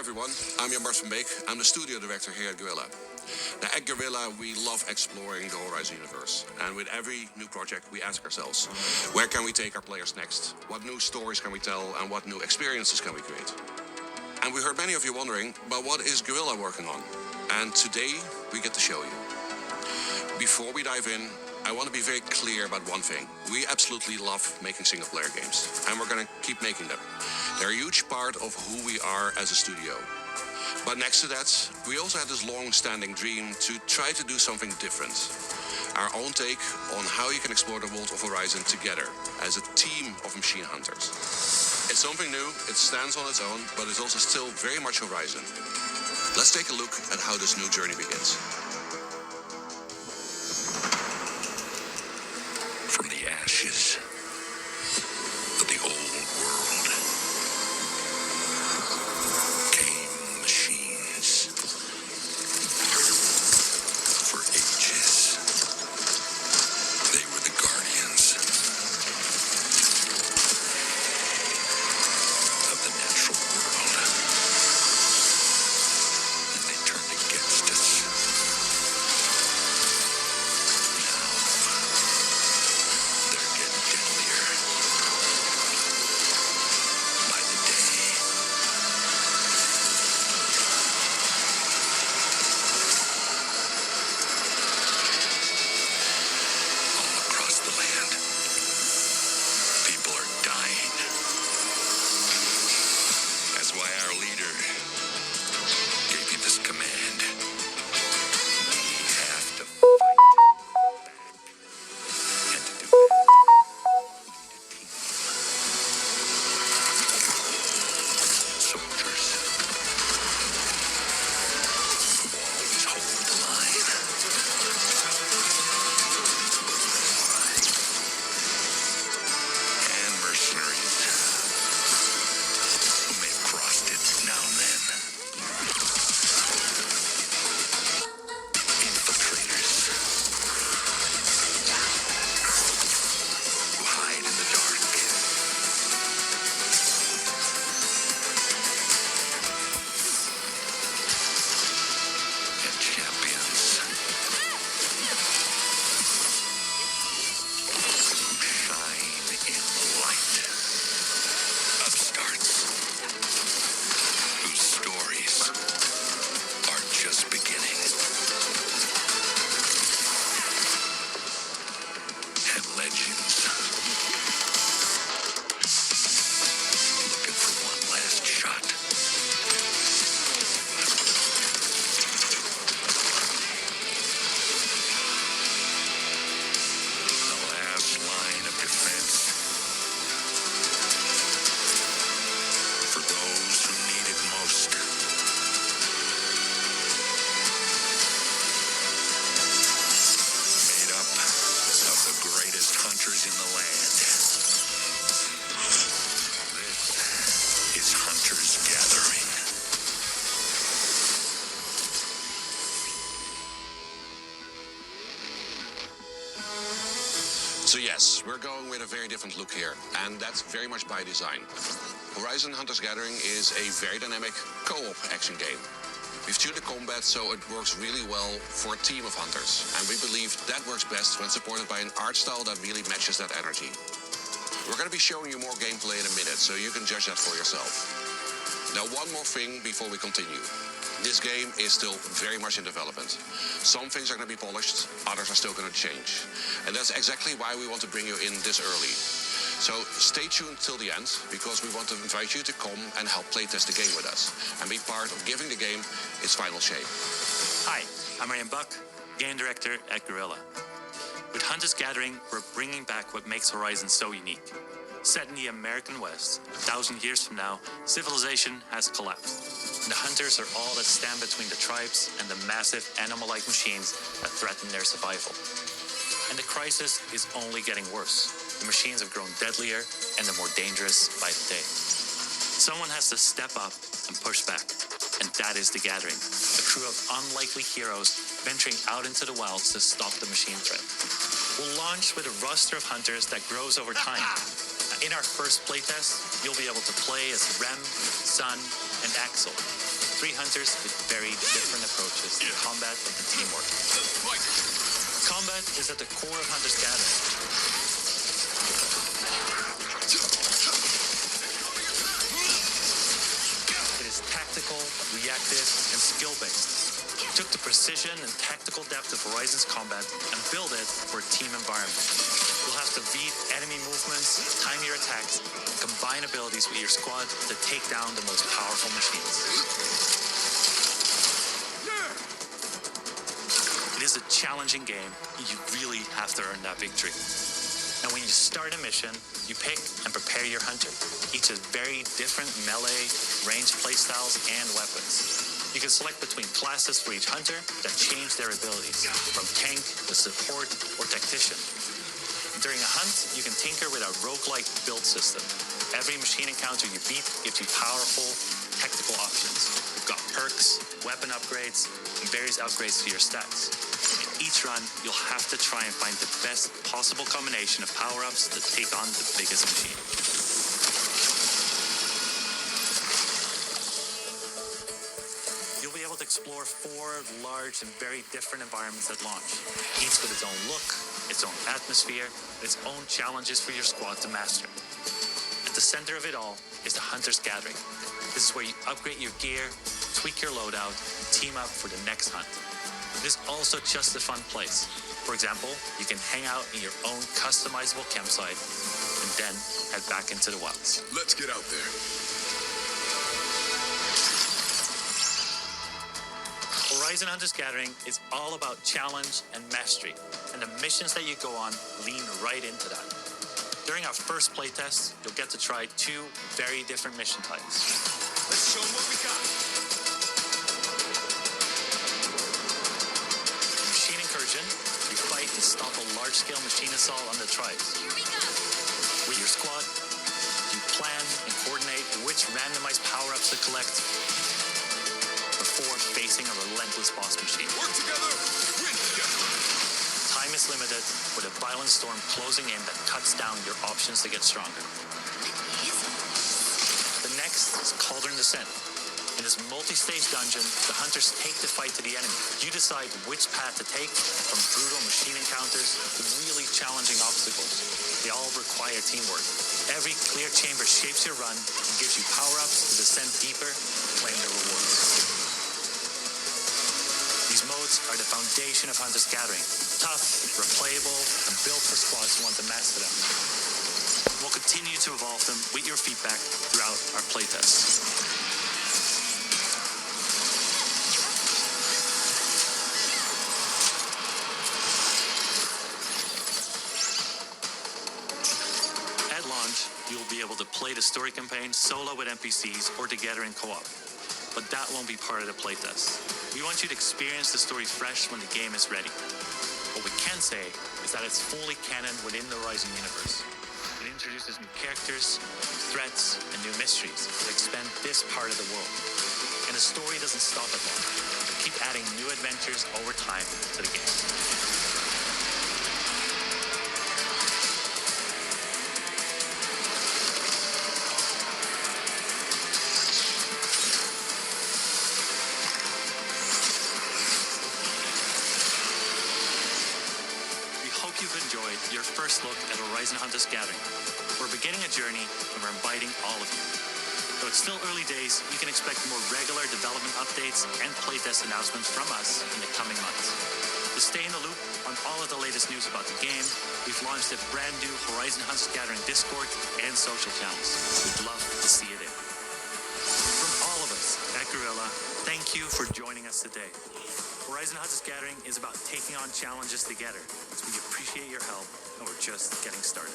everyone, I'm Jan Bart van Beek. I'm the studio director here at Guerrilla. Now at Guerrilla, we love exploring the Horizon universe. And with every new project, we ask ourselves, where can we take our players next? What new stories can we tell and what new experiences can we create? And we heard many of you wondering, but what is Guerrilla working on? And today, we get to show you. Before we dive in, I want to be very clear about one thing. We absolutely love making single-player games, and we're going to keep making them. They're a huge part of who we are as a studio. But next to that, we also had this long-standing dream to try to do something different. Our own take on how you can explore the world of Horizon together as a team of machine hunters. It's something new, it stands on its own, but it's also still very much Horizon. Let's take a look at how this new journey begins. From the ashes of the old world came machines. For ages, they were the guardians of the natural world. And they turned against us. They're getting deadlier by the day. All across the land, people are dying. That's why our leader gave you this command. We have to fight back. And to do that, soldiers who always hold the line. And mercenaries who may have crossed it now and then. Infiltrators who hide in the dark. And champions who shine in the light. Upstarts whose stories are just beginning. And legends looking for one last shot. The last line of defense for those who need it most. Made up of the greatest hunters in the land. This is Hunter's Gathering. So yes, we're going with a very different look here, and that's very much by design. Horizon Hunter's Gathering is a very dynamic co-op action game. We've tuned the combat so it works really well for a team of hunters, and we believe that works best when supported by an art style that really matches that energy. We're going to be showing you more gameplay in a minute, so you can judge that for yourself. Now, one more thing before we continue. This game is still very much in development. Some things are going to be polished, others are still going to change. And that's exactly why we want to bring you in this early. So stay tuned till the end, because we want to invite you to come and help playtest the game with us and be part of giving the game its final shape. Hi, I'm Ryan Buck, game director at Guerrilla. With Hunter's Gathering, we're bringing back what makes Horizon so unique. Set in the American West, 1,000 years from now, civilization has collapsed. The hunters are all that stand between the tribes and the massive animal-like machines that threaten their survival. And the crisis is only getting worse. The machines have grown deadlier and they're more dangerous by the day. Someone has to step up and push back, and that is the Gathering, a crew of unlikely heroes venturing out into the wilds to stop the machine threat. We'll launch with a roster of hunters that grows over time. In our first playtest, you'll be able to play as Rem, Sun, and Axel. three hunters with very different approaches to combat and teamwork. Combat is at the core of Hunter's Gathering. It is tactical, reactive, and skill-based. We took the precision and tactical depth of Horizon's combat and built it for a team environment. You'll have to read enemy movements, time your attacks, and combine abilities with your squad to take down the most powerful machines. It is a challenging game, and you really have to earn that victory. And when you start a mission, you pick and prepare your hunter. Each has very different melee, range playstyles, and weapons. You can select between classes for each hunter that change their abilities, from tank to support or tactician. During a hunt, you can tinker with a roguelike build system. Every machine encounter you beat gives you powerful tactical options. You've got perks, weapon upgrades, and various upgrades to your stats. In each run, you'll have to try and find the best possible combination of power-ups to take on the biggest machine. You'll be able to explore 4 large and very different environments at launch, each with its own look, its own atmosphere, and its own challenges for your squad to master. At the center of it all is the Hunter's Gathering. This is where you upgrade your gear, tweak your loadout, and team up for the next hunt. It is also just a fun place. For example, you can hang out in your own customizable campsite and then head back into the wilds. Let's get out there. Horizon Hunter's Gathering is all about challenge and mastery, and the missions that you go on lean right into that. During our first playtest, you'll get to try 2 very different mission types. Let's show them what we got. Machine Incursion, you fight to stop a large-scale machine assault on the tribes. With your squad, you plan and coordinate which randomized power-ups to collect before facing a relentless boss machine. Work together, win together. Time is limited, with a violent storm closing in that cuts down your options to get stronger. The next is Cauldron Descent. In this multi-stage dungeon, the hunters take the fight to the enemy. You decide which path to take, from brutal machine encounters to really challenging obstacles. They all require teamwork. Every clear chamber shapes your run and gives you power-ups to descend deeper and claim the rewards. These modes are the foundation of Hunter's Gathering. Tough, replayable, and built for squads who want to master them. We'll continue to evolve them with your feedback throughout our playtests. At launch, you'll be able to play the story campaign solo with NPCs or together in co-op. But that won't be part of the playtest. We want you to experience the story fresh when the game is ready. What we can say is that it's fully canon within the Horizon universe. It introduces new characters, threats, and new mysteries that expand this part of the world. And the story doesn't stop at launch. We'll keep adding new adventures over time to the game. You've enjoyed your first look at Horizon Hunter's Gathering. We're beginning a journey and we're inviting all of you. Though it's still early days, you can expect more regular development updates and playtest announcements from us in the coming months. To stay in the loop on all of the latest news about the game, we've launched a brand new Horizon Hunter's Gathering Discord and social channels. We'd love to see it in. From all of us at Gorilla, thank you for joining us today. Horizon Hunter's Gathering is about taking on challenges together, so we appreciate your help, and we're just getting started.